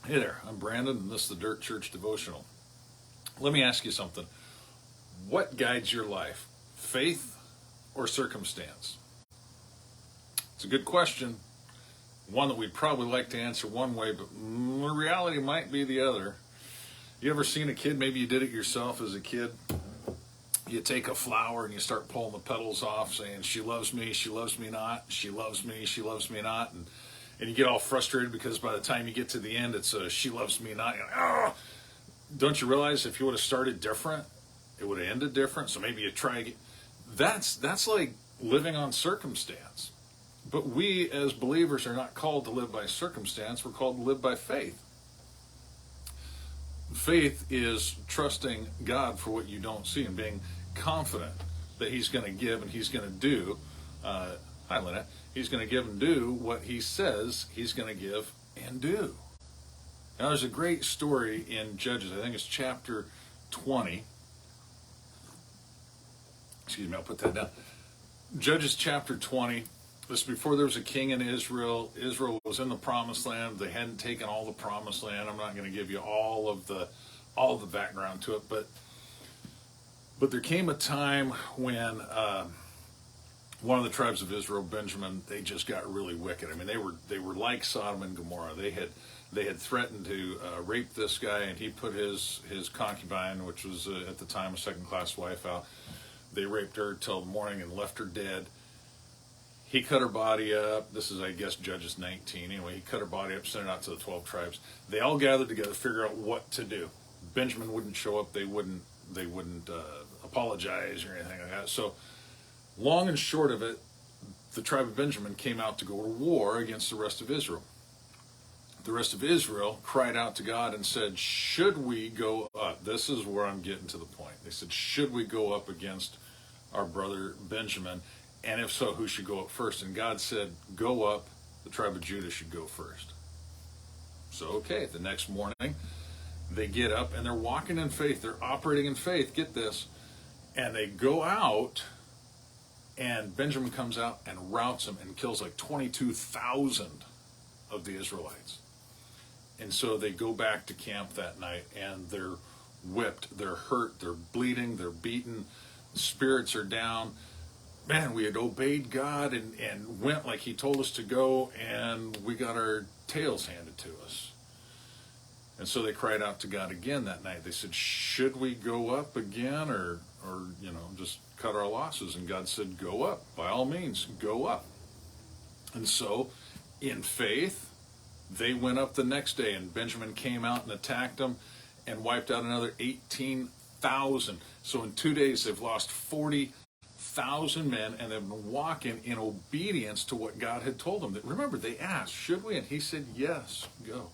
Hey there, I'm Brandon, and this is the Dirt Church Devotional. Let me ask you something. What guides your life, faith or circumstance? It's a good question, one that we'd probably like to answer one way, but the reality might be the other. You ever seen a kid, maybe you did it yourself as a kid, you take a flower and you start pulling the petals off saying, she loves me not, she loves me not, and you get all frustrated because by the time you get to the end, it's a she loves me not. You're like, oh! Don't you realize if you would have started different, it would have ended different? So maybe you try again. That's like living on circumstance. But we as believers are not called to live by circumstance. We're called to live by faith. Faith is trusting God for what you don't see and being confident that He's going to give and He's going to do. Hi, Lynette. He's going to give and do what He says He's going to give and do. Now, there's a great story in Judges. I think it's chapter 20. Excuse me, I'll put that down. Judges chapter 20. This is before there was a king in Israel. Israel was in the promised land. They hadn't taken all the promised land. I'm not going to give you all of the background to it, but there came a time when one of the tribes of Israel, Benjamin, they just got really wicked. I mean, they were like Sodom and Gomorrah. They had threatened to rape this guy, and he put his concubine, which was at the time a second-class wife, out. They raped her till the morning and left her dead. He cut her body up. This is, I guess, Judges 19. Anyway, he cut her body up, sent it out to the 12 tribes. They all gathered together to figure out what to do. Benjamin wouldn't show up. They wouldn't apologize or anything like that. So, long and short of it, the tribe of Benjamin came out to go to war against the rest of Israel. The rest of Israel cried out to God and said, should we go up? This is where I'm getting to the point. They said, should we go up against our brother Benjamin? And if so, who should go up first? And God said, go up. The tribe of Judah should go first. So, okay, the next morning, they get up and they're walking in faith. They're operating in faith. Get this. And they go out, and Benjamin comes out and routs them and kills like 22,000 of the Israelites. And so they go back to camp that night, and they're whipped, they're hurt, they're bleeding, they're beaten, the spirits are down. Man, we had obeyed God and went like He told us to go, and we got our tails handed to us. And so they cried out to God again that night. They said, should we go up again or just cut our losses? And God said, go up. By all means, go up. And so, in faith, they went up the next day, and Benjamin came out and attacked them and wiped out another 18,000. So in 2 days, they've lost 40,000 men, and they've been walking in obedience to what God had told them. Remember, they asked, should we? And He said, yes, go.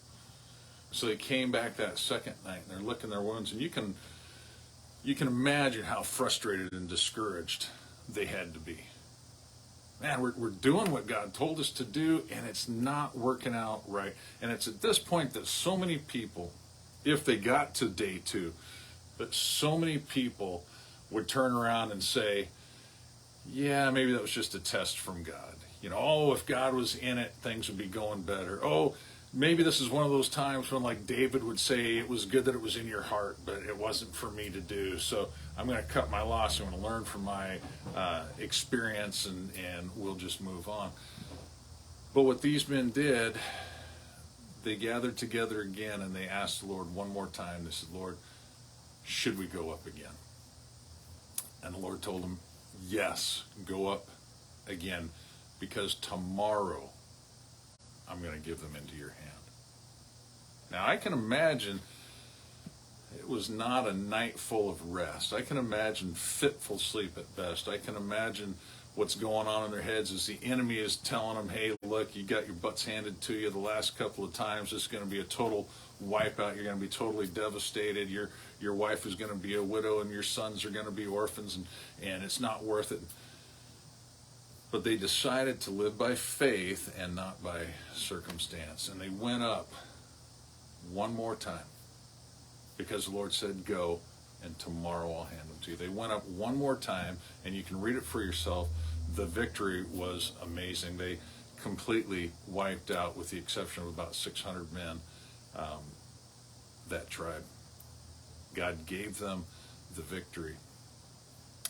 So they came back that second night, and they're licking their wounds, and you can imagine how frustrated and discouraged they had to be. Man, we're doing what God told us to do, and it's not working out right. And it's at this point that so many people, if they got to day 2, that so many people would turn around and say, yeah, maybe that was just a test from God. If God was in it, things would be going better. Oh, maybe this is one of those times when, like David would say, it was good that it was in your heart, but it wasn't for me to do. So I'm going to cut my loss. I'm going to learn from my experience, and we'll just move on. But what these men did, they gathered together again, and they asked the Lord one more time. They said, Lord, should we go up again? And the Lord told them, yes, go up again, because tomorrow I'm going to give them into your hand. Now, I can imagine it was not a night full of rest. I can imagine fitful sleep at best. I can imagine what's going on in their heads as the enemy is telling them, hey, look, you got your butts handed to you the last couple of times. It's going to be a total wipeout. You're going to be totally devastated. Your wife is going to be a widow, and your sons are going to be orphans, and it's not worth it. But they decided to live by faith and not by circumstance. And they went up one more time because the Lord said, go, and tomorrow I'll hand them to you. They went up one more time, and you can read it for yourself. The victory was amazing. They completely wiped out, with the exception of about 600 men, that tribe. God gave them the victory.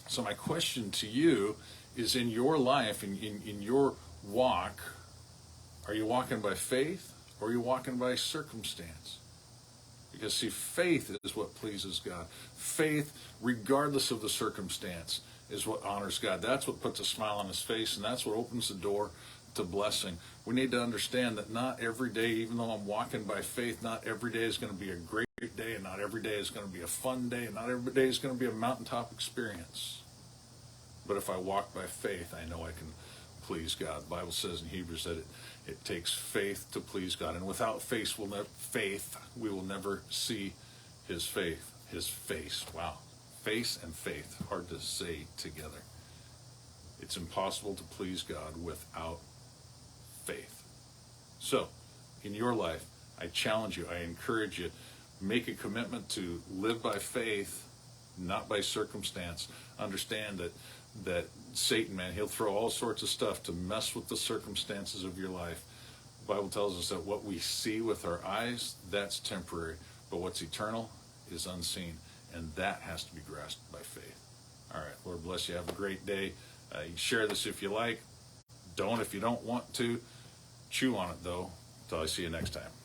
So my question to you is, in your life, in your walk, are you walking by faith or are you walking by circumstance? Because see, faith is what pleases God. Faith, regardless of the circumstance, is what honors God. That's what puts a smile on his face, and that's what opens the door to blessing. We need to understand that not every day, even though I'm walking by faith, not every day is going to be a great day, and not every day is going to be a fun day, and not every day is going to be a mountaintop experience. But if I walk by faith, I know I can please God. The Bible says in Hebrews that it takes faith to please God. And without faith, we will never see his face. Wow. Face and faith, hard to say together. It's impossible to please God without faith. So, in your life, I challenge you, I encourage you, make a commitment to live by faith, not by circumstance. Understand that Satan, man, he'll throw all sorts of stuff to mess with the circumstances of your life. The Bible tells us that what we see with our eyes, that's temporary, but what's eternal is unseen, and that has to be grasped by faith. All right, Lord bless you. Have a great day. You can share this if you like. Don't if you don't want to. Chew on it, though. Until I see you next time.